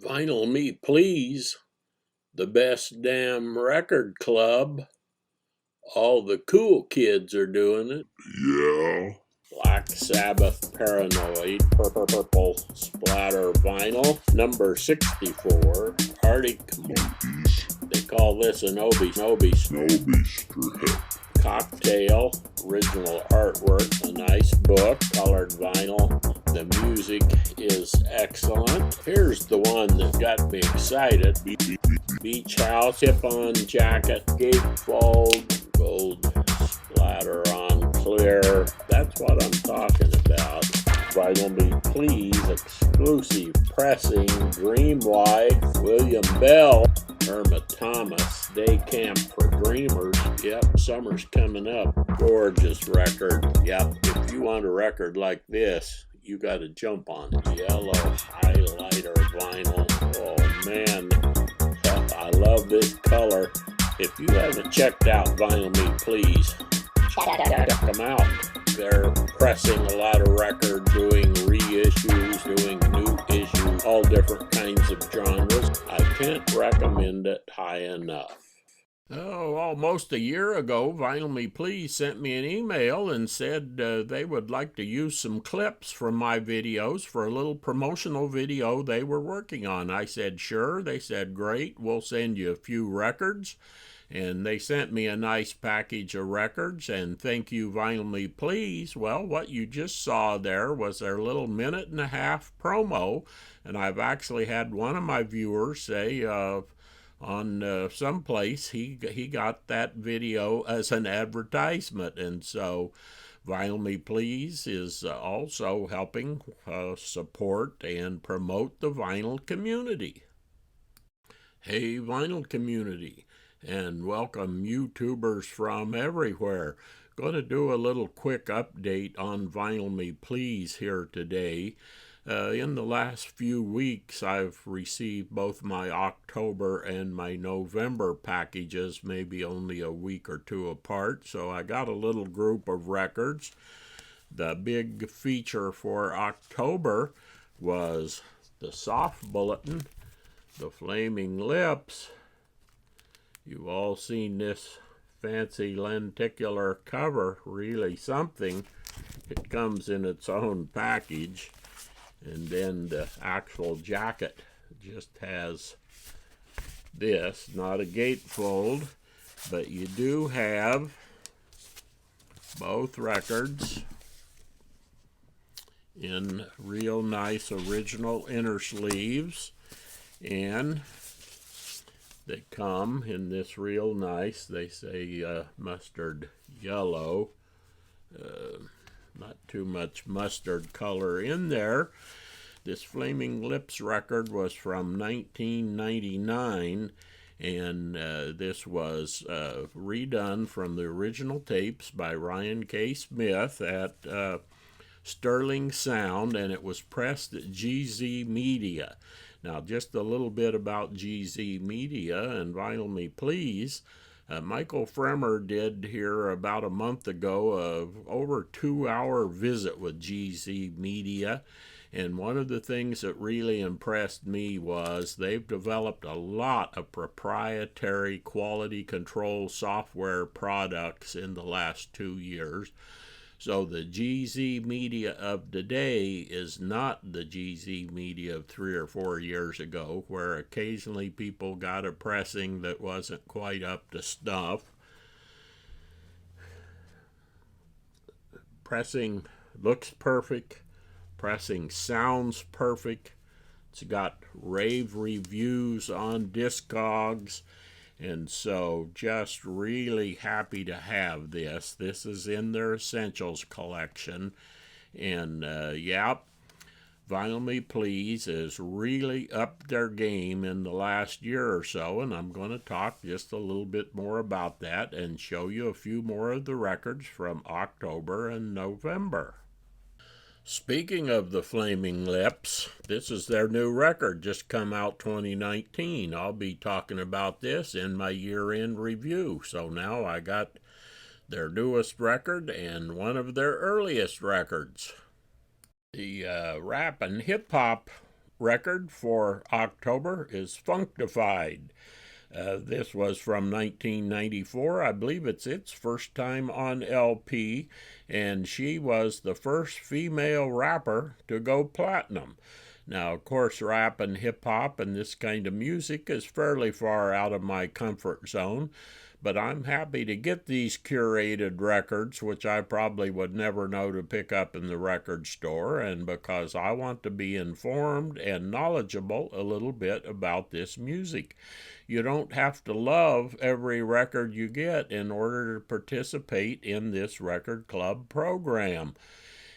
Vinyl Me Please, the best damn record club. All the cool kids are doing it. Yeah. Black Sabbath Paranoid, purple splatter vinyl, number 64, Arctic Monkeys. They call this an Obi Strip. Cocktail, original artwork, a nice book, colored vinyl. The music is excellent. Here's the one that got me excited. Beach House, tip-on jacket, gatefold, gold splatter on clear. That's what I'm talking about. Vinyl Me Please, exclusive pressing, Dreamlight, William Bell, Irma Thomas, Day Camp for Dreamers. Yep, summer's coming up. Gorgeous record. Yep, if you want a record like this, you got to jump on it. Yellow highlighter vinyl. Oh man, I love this color. If you haven't checked out Vinyl Me Please, check them out. They're pressing a lot of records, doing reissues, doing new issues, all different kinds of genres. I can't recommend it high enough. Oh, almost a year ago, Vinyl Me Please sent me an email and said they would like to use some clips from my videos for a little promotional video they were working on. I said, sure. They said, great, we'll send you a few records. And they sent me a nice package of records, and thank you, Vinyl Me Please. Well, what you just saw there was their little minute-and-a-half promo, and I've actually had one of my viewers say on someplace he got that video as an advertisement, and so Vinyl Me Please is also helping support and promote the vinyl community. Hey, vinyl community, and welcome YouTubers from everywhere. Going to do a little quick update on Vinyl Me Please here today. In the last few weeks, I've received both my October and my November packages, maybe only a week or two apart, so I got a little group of records. The big feature for October was the Soft Bulletin, the Flaming Lips. You've all seen this fancy lenticular cover, really something. It comes in its own package, and then the actual jacket just has this, not a gatefold, but you do have both records in real nice original inner sleeves, and they come in this real nice, they say mustard yellow, not too much mustard color in there. This Flaming Lips record was from 1999, and this was redone from the original tapes by Ryan K. Smith at Sterling Sound, and it was pressed at GZ Media. Now, just a little bit about GZ Media and Vinyl Me Please. Michael Fremer did here about a month ago a over 2-hour visit with GZ Media, and one of the things that really impressed me was they've developed a lot of proprietary quality control software products in the last 2 years. So the GZ Media of today is not the GZ Media of 3 or 4 years ago, where occasionally people got a pressing that wasn't quite up to snuff. Pressing looks perfect. Pressing sounds perfect. It's got rave reviews on Discogs. And so just really happy to have this. This is in their Essentials collection. And yeah, Vinyl Me Please is really up their game in the last year or so. And I'm going to talk just a little bit more about that and show you a few more of the records from October and November. Speaking of the Flaming Lips, this is their new record, just come out 2019. I'll be talking about this in my year-end review. So now I got their newest record and one of their earliest records. The rap and hip-hop record for October is Functified. This was from 1994. I believe it's its first time on LP, and she was the first female rapper to go platinum. Now, of course, rap and hip-hop and this kind of music is fairly far out of my comfort zone, but I'm happy to get these curated records, which I probably would never know to pick up in the record store, and because I want to be informed and knowledgeable a little bit about this music. You don't have to love every record you get in order to participate in this record club program.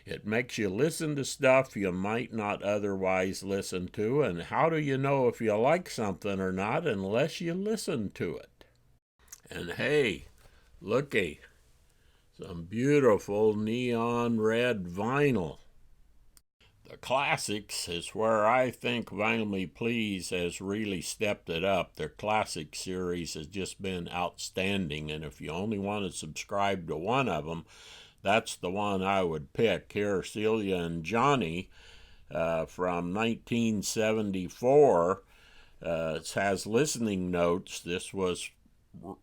It makes you listen to stuff you might not otherwise listen to, and how do you know if you like something or not unless you listen to it? And hey, looky, some beautiful neon red vinyl. The classics is where I think Vinyl Me Please has really stepped it up. Their classic series has just been outstanding, and if you only want to subscribe to one of them, that's the one I would pick. Here, Celia and Johnny from 1974. It has listening notes. This was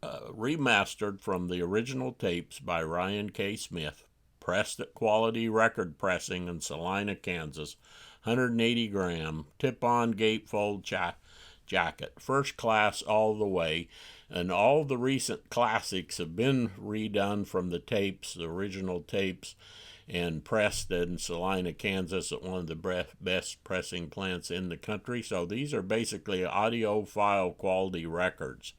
remastered from the original tapes by Ryan K. Smith, pressed at Quality Record Pressing in Salina, Kansas. 180 gram, tip-on gatefold jacket, first class all the way. And all the recent classics have been redone from the tapes, the original tapes, and pressed in Salina, Kansas at one of the best pressing plants in the country. So these are basically audiophile quality records.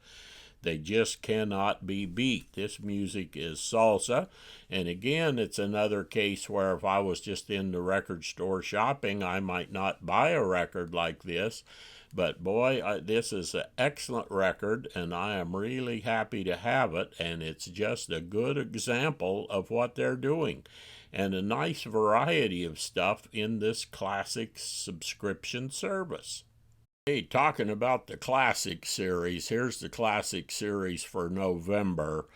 They just cannot be beat. This music is salsa. And again, it's another case where if I was just in the record store shopping, I might not buy a record like this. But boy, this is an excellent record, and I am really happy to have it, and it's just a good example of what they're doing. And a nice variety of stuff in this classic subscription service. Hey, talking about the classic series, here's the classic series for November.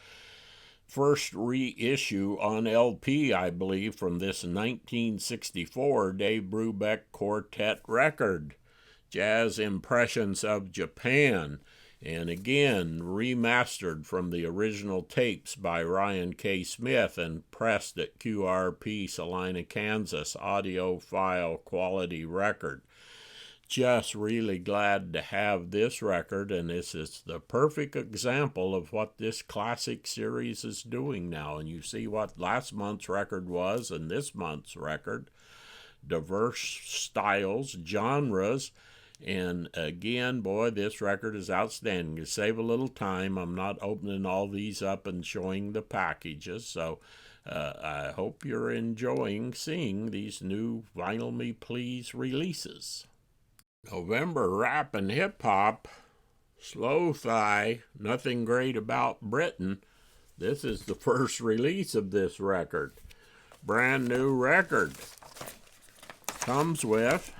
First reissue on LP, I believe, from this 1964 Dave Brubeck Quartet record. Jazz Impressions of Japan, and again remastered from the original tapes by Ryan K. Smith and pressed at QRP Salina, Kansas, audiophile quality record. Just really glad to have this record, and this is the perfect example of what this classic series is doing now. And you see what last month's record was and this month's record. Diverse styles, genres. And again, boy, this record is outstanding. To save a little time, I'm not opening all these up and showing the packages. So I hope you're enjoying seeing these new Vinyl Me Please releases. November rap and hip-hop, Slow Thigh, Nothing Great About Britain. This is the first release of this record. Brand new record. Comes with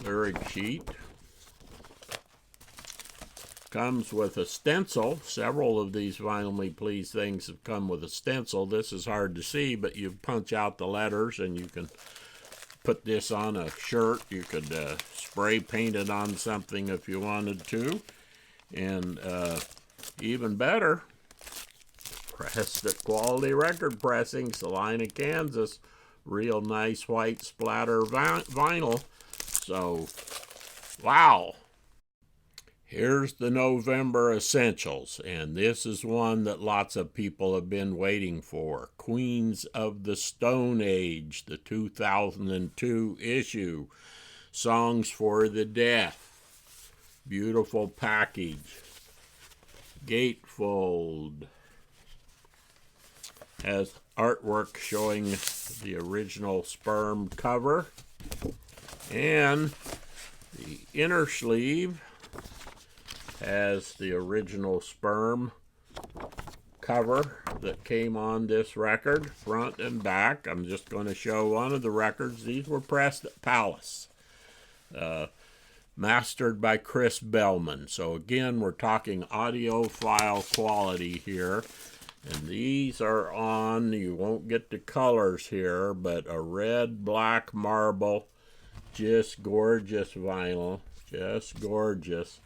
lyric sheet, comes with a stencil. Several of these Vinyl Me Please things have come with a stencil. This is hard to see, but you punch out the letters and you can put this on a shirt. You could spray paint it on something if you wanted to. And even better, pressed at Quality Record Pressing, Salina, Kansas. Real nice white splatter vinyl. So, wow. Here's the November Essentials, and this is one that lots of people have been waiting for. Queens of the Stone Age, the 2002 issue. Songs for the Deaf. Beautiful package. Gatefold. Has artwork showing the original Sperm cover. And the inner sleeve has the original Sperm cover that came on this record, front and back. I'm just going to show one of the records. These were pressed at Palace, mastered by Chris Bellman. So again, we're talking audiophile quality here. And these are on, you won't get the colors here, but a red, black marble just gorgeous vinyl, just gorgeous,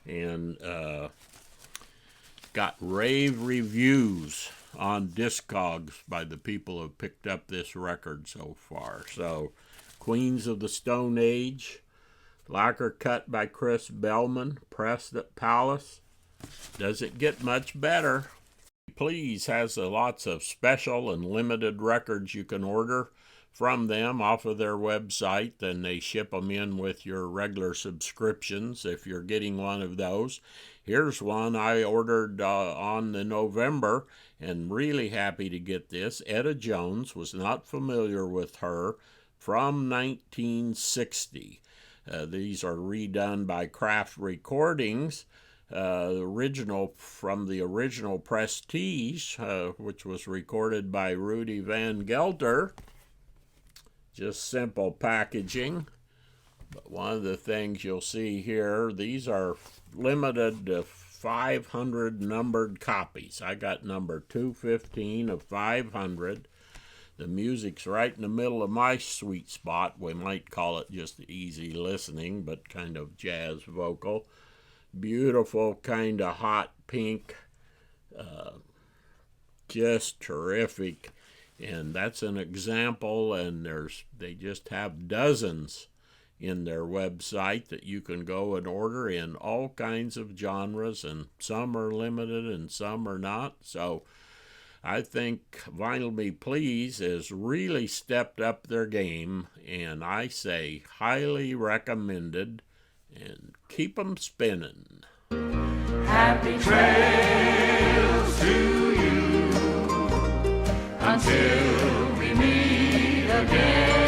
and got rave reviews on Discogs by the people who have picked up this record so far. So, Queens of the Stone Age, lacquer cut by Chris Bellman, pressed at Palace. Does it get much better? Please has lots of special and limited records you can order from them off of their website, and they ship them in with your regular subscriptions if you're getting one of those. Here's one I ordered on the November, and really happy to get this. Etta Jones, was not familiar with her, from 1960. These are redone by Craft Recordings. Original from the original Prestige, which was recorded by Rudy Van Gelder. Just simple packaging. But one of the things you'll see here, these are limited to 500 numbered copies. I got number 215 of 500. The music's right in the middle of my sweet spot. We might call it just easy listening, but kind of jazz vocal. Beautiful, kind of hot pink. Just terrific. And that's an example, and they just have dozens in their website that you can go and order in all kinds of genres, and some are limited and some are not. So I think Vinyl Me Please has really stepped up their game, and I say highly recommended, and keep them spinning. Happy trails to you until we meet again.